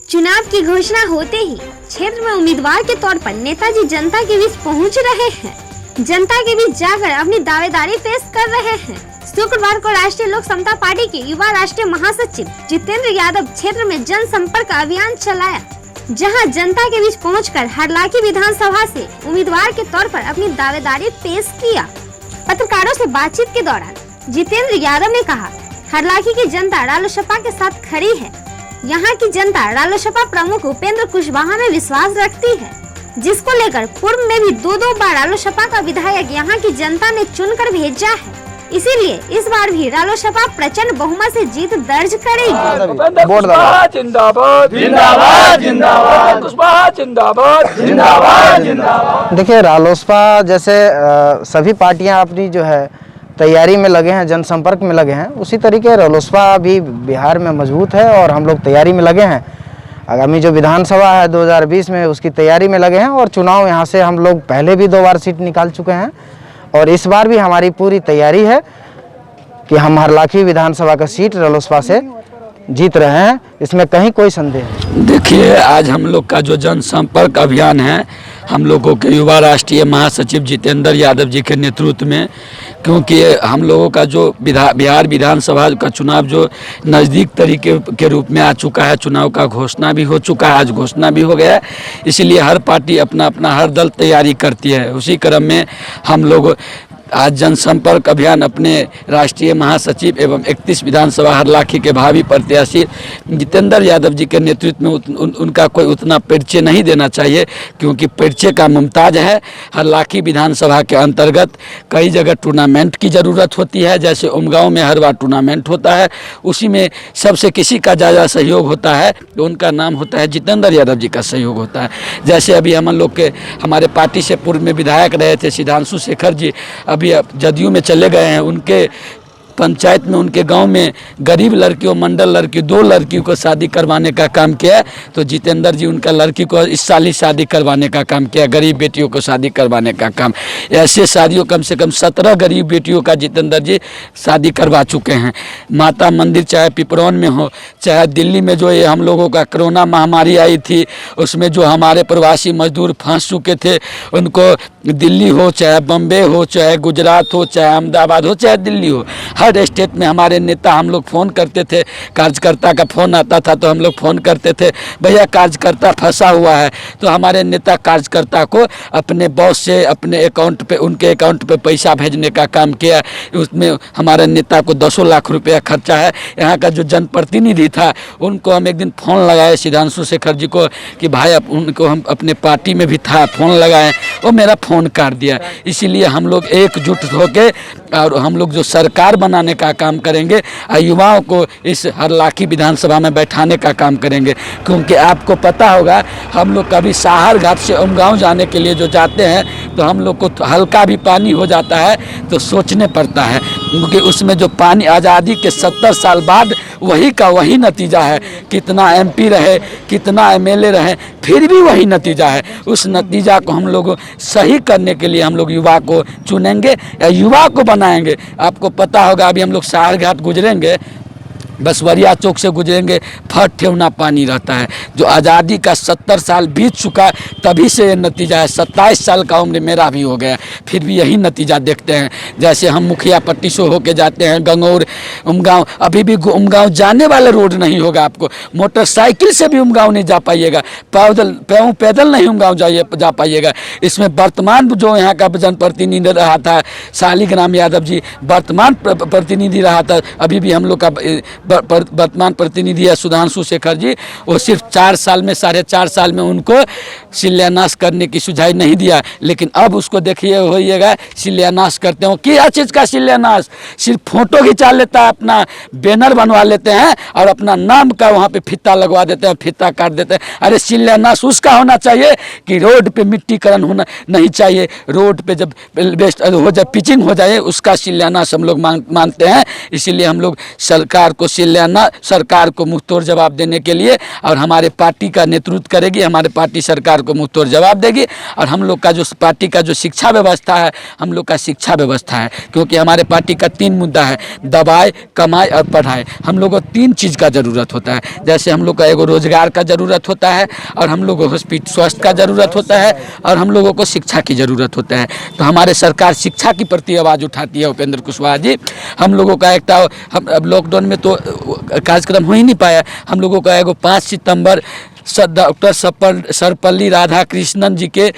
चुनाव की घोषणा होते ही क्षेत्र में उम्मीदवार के तौर पर नेताजी जनता के बीच पहुंच रहे हैं। जनता के बीच जाकर अपनी दावेदारी पेश कर रहे हैं। शुक्रवार को राष्ट्रीय लोक समता पार्टी के युवा राष्ट्रीय महासचिव जितेंद्र यादव क्षेत्र में जनसंपर्क अभियान चलाया, जहां जनता के बीच पहुंचकर हरलाखी विधानसभा से उम्मीदवार के तौर पर अपनी दावेदारी पेश किया। पत्रकारों से बातचीत के दौरान जितेंद्र यादव ने कहा, हरलाखी की जनता रालोसपा के साथ खड़ी है। यहाँ की जनता रालोसपा प्रमुख उपेंद्र कुशवाहा में विश्वास रखती है, जिसको लेकर पूर्व में भी दो बार रालोसपा का विधायक यहाँ की जनता ने चुनकर भेजा है। इसीलिए इस बार भी रालोसपा प्रचंड बहुमत से जीत दर्ज करेगी। जिंदाबाद जिंदाबाद जिंदाबाद जिंदाबाद जिंदाबाद। देखिए, रालोसपा जैसे सभी पार्टियां अपनी जो है तैयारी में लगे हैं, जनसंपर्क में लगे हैं, उसी तरीके रालोसपा भी बिहार में मजबूत है और हम लोग तैयारी में लगे हैं। आगामी जो विधानसभा है 2020 में, उसकी तैयारी में लगे हैं और चुनाव यहाँ से हम लोग पहले भी 2 बार सीट निकाल चुके हैं और इस बार भी हमारी पूरी तैयारी है कि हम हरलाखी विधानसभा का सीट रालोसपा से जीत रहे हैं, इसमें कहीं कोई संदेह नहीं। देखिए, आज हम लोग का जो जनसंपर्क अभियान है, हम लोगों के युवा राष्ट्रीय महासचिव जितेंद्र यादव जी के नेतृत्व में, क्योंकि हम लोगों का जो बिहार विधानसभा का चुनाव जो नज़दीक तरीके के रूप में आ चुका है, चुनाव का घोषणा भी हो चुका है, आज घोषणा भी हो गया है, इसलिए हर पार्टी अपना अपना हर दल तैयारी करती है। उसी क्रम में हम लोग आज जनसंपर्क अभियान अपने राष्ट्रीय महासचिव एवं 31 विधानसभा हरलाखी के भावी प्रत्याशी जितेंद्र यादव जी के नेतृत्व में उनका कोई उतना परिचय नहीं देना चाहिए, क्योंकि परिचय का मुमताज है। हरलाखी विधानसभा के अंतर्गत कई जगह टूर्नामेंट की ज़रूरत होती है, जैसे उमगांव में हर बार टूर्नामेंट होता है, उसी में सबसे किसी का ज़्यादा सहयोग होता है तो उनका नाम होता है जितेंद्र यादव जी का सहयोग होता है। जैसे अभी हम लोग के हमारे पार्टी से पूर्व में विधायक रहे थे सिद्धांशु शेखर जी, अभी जदयू में चले गए हैं। उनके पंचायत में, उनके गांव में गरीब लड़कियों, मंडल लड़की 2 लड़कियों को शादी करवाने का काम किया, तो जितेंद्र जी उनका लड़की को इस साल ही शादी करवाने का काम किया, गरीब बेटियों को शादी करवाने का काम। ऐसे शादियों कम से कम 17 गरीब बेटियों का जितेंद्र जी शादी करवा चुके हैं। माता मंदिर चाहे पिपरौन में हो, चाहे दिल्ली में जो ये हम लोगों का कोरोना महामारी आई थी, उसमें जो हमारे प्रवासी मजदूर फंस चुके थे, उनको दिल्ली हो, चाहे बम्बे हो, चाहे गुजरात हो, चाहे अहमदाबाद हो, चाहे दिल्ली हो, हर स्टेट में हमारे नेता, हम लोग फ़ोन करते थे, कार्यकर्ता का फ़ोन आता था तो हम लोग फ़ोन करते थे, भैया कार्यकर्ता फंसा हुआ है, तो हमारे नेता कार्यकर्ता को अपने बॉस से अपने अकाउंट पे, उनके अकाउंट पे पैसा भेजने का काम किया। उसमें हमारे नेता को 10 लाख रुपया खर्चा है। यहाँ का जो जनप्रतिनिधि था, उनको हम एक दिन फ़ोन लगाए सिद्धांशु शेखर जी को कि भाई उनको हम अपने पार्टी में भी था, फ़ोन लगाए, वो मेरा फ़ोन काट दिया। इसीलिए हम लोग एकजुट होकर और हम लोग जो सरकार बनाने का काम करेंगे, युवाओं को इस हरलाखी विधानसभा में बैठाने का काम करेंगे। क्योंकि आपको पता होगा, हम लोग कभी साहर घाट से उमगांव जाने के लिए जो जाते हैं तो हम लोग को हल्का भी पानी हो जाता है तो सोचने पड़ता है, क्योंकि उसमें जो पानी आज़ादी के 70 साल बाद वही का वही नतीजा है। कितना MP रहे, कितना MLA रहे, फिर भी वही नतीजा है। उस नतीजा को हम लोग सही करने के लिए हम लोग युवा को चुनेंगे या युवा को बनाएंगे। आपको पता होगा, अभी हम लोग साहर घाट गुजरेंगे, बसवरिया चौक से गुजरेंगे, फट ठेवना पानी रहता है। जो आज़ादी का 70 साल बीत चुका, तभी से ये नतीजा है। 27 साल का उम्र मेरा भी हो गया, फिर भी यही नतीजा देखते हैं। जैसे हम मुखिया पट्टी से होके जाते हैं गंगौर, उमगांव, अभी भी उमगांव जाने वाला रोड नहीं होगा। आपको मोटरसाइकिल से भी उमगांव नहीं जा पाइएगा, पैदल नहीं उमगांव जा पाइएगा। इसमें वर्तमान जो यहाँ का जनप्रतिनिधि रहा था शालिग्राम यादव जी, वर्तमान प्रतिनिधि रहा था, अभी भी हम लोग का वर्तमान प्रतिनिधि है सुधांशु शेखर जी, वो सिर्फ 4 साल में, 4.5 साल में उनको शिलान्यास करने की सुझाव नहीं दिया। लेकिन अब उसको देखिए होइएगा, शिलान्यास करते हो, क्या चीज़ का शिलान्यास? सिर्फ फोटो खिंचा लेता है, अपना बैनर बनवा लेते हैं और अपना नाम का वहाँ पे फीता लगवा देते हैं, फीता काट देते हैं। अरे शिलान्यास उसका होना चाहिए कि रोड पे मिट्टीकरण होना नहीं चाहिए। रोड पे जब पिचिंग हो जाए उसका शिलान्यास हम लोग मानते हैं। इसीलिए हम लोग सरकार को सिल्याना सरकार को मुंहतोड़ जवाब देने के लिए, और हमारे पार्टी का नेतृत्व करेगी, हमारे पार्टी सरकार को मुंहतोड़ जवाब देगी। और हम लोग का जो पार्टी का जो शिक्षा व्यवस्था है, हम लोग का शिक्षा व्यवस्था है, क्योंकि हमारे पार्टी का 3 मुद्दा है, दवाई, कमाई और पढ़ाई। हम लोग को 3 चीज़ का ज़रूरत होता है। जैसे हम लोग का एगो रोजगार का ज़रूरत होता है, और हम लोग को हॉस्पिटल स्वास्थ्य का ज़रूरत होता है, और हम लोगों को शिक्षा की ज़रूरत होता है। तो हमारे सरकार शिक्षा की प्रति आवाज़ उठाती है उपेंद्र कुशवाहा जी। हम लोगों का एक हम अब लॉकडाउन में तो कार्यक्रम हो ही नहीं पाया। हम लोगों का एगो 5 सितंबर डॉक्टर सर्वपल्ली राधाकृष्णन जी के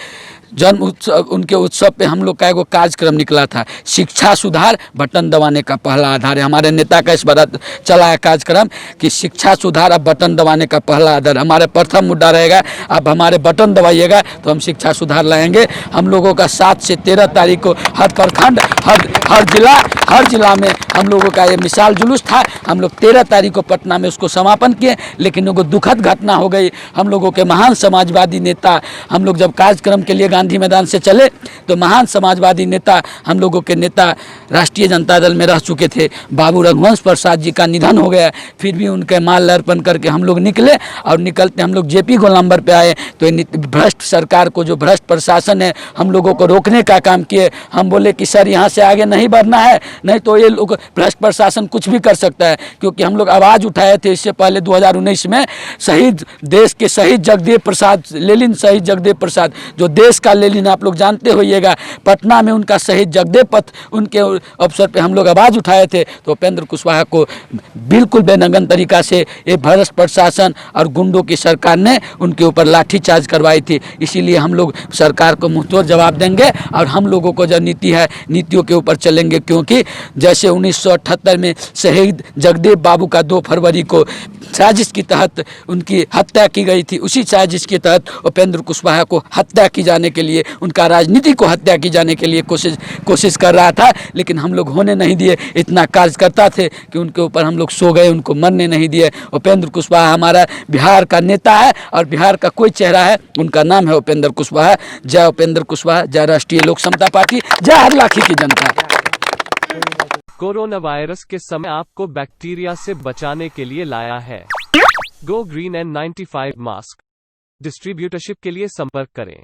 जन्म उत्सव, उनके उत्सव पे हम लोग का एगो कार्यक्रम निकला था, शिक्षा सुधार बटन दबाने का पहला आधार है। हमारे नेता का इस बार चला है कार्यक्रम कि शिक्षा सुधार अब बटन दबाने का पहला आधार। हमारे प्रथम मुद्दा रहेगा, अब हमारे बटन दबाइएगा तो हम शिक्षा सुधार लाएंगे। हम लोगों का 7 से 13 तारीख को हर प्रखंड, हर जिला में हम लोगों का ये मिसाल जुलूस था। हम लोग 13 तारीख को पटना में उसको समापन किए, लेकिन एगो दुखद घटना हो गई। हम लोगों के महान समाजवादी नेता, हम लोग जब कार्यक्रम के लिए गांधी मैदान से चले तो महान समाजवादी नेता, हम लोगों के नेता राष्ट्रीय जनता दल में रह चुके थे, बाबू रघुवंश प्रसाद जी का निधन हो गया। फिर भी उनके माल अर्पण करके हम लोग निकले, और निकलते हम लोग जेपी गोलंबर पे आए तो भ्रष्ट सरकार को, जो भ्रष्ट प्रशासन है, हम लोगों को रोकने का काम किए। हम बोले कि सर यहाँ से आगे नहीं बढ़ना है, नहीं तो ये लोग भ्रष्ट प्रशासन कुछ भी कर सकता है। क्योंकि हम लोग आवाज़ उठाए थे इससे पहले 2019 में, शहीद, देश के शहीद जगदेव प्रसाद, लेनिन शहीद जगदेव प्रसाद, जो देश का लेनिन आप लोग जानते होइएगा, पटना में उनका शहीद जगदेव पथ, उनके अवसर पे हम लोग आवाज़ उठाए थे। तो उपेंद्र कुशवाहा को बिल्कुल बेनगन तरीका से ये भ्रष्ट प्रशासन और गुंडों की सरकार ने उनके ऊपर लाठीचार्ज करवाई थी। इसीलिए हम लोग सरकार को मुंहतोड़ जवाब देंगे, और हम लोगों को जो नीति है, नीतियों के ऊपर चलेंगे। क्योंकि जैसे 1978 में शहीद जगदेव बाबू का 2 फरवरी को साजिश के तहत उनकी हत्या की गई थी, उसी साजिश के तहत उपेंद्र कुशवाहा को हत्या की जाने के लिए, उनका राजनीति को हत्या की जाने के लिए कोशिश कर रहा था। लेकिन हम लोग होने नहीं दिए। इतना कार्यकर्ता थे कि उनके ऊपर हम लोग सो गए, उनको मरने नहीं दिए। उपेंद्र कुशवाहा हमारा बिहार का नेता है, और बिहार का कोई चेहरा है, उनका नाम है उपेंद्र कुशवाहा। जय उपेंद्र कुशवाहा, जय राष्ट्रीय लोक समता पार्टी, जय हरलाखी की जनता। कोरोना वायरस के समय आपको बैक्टीरिया से बचाने के लिए लाया है go green N95 mask. Distributorship के लिए संपर्क करें।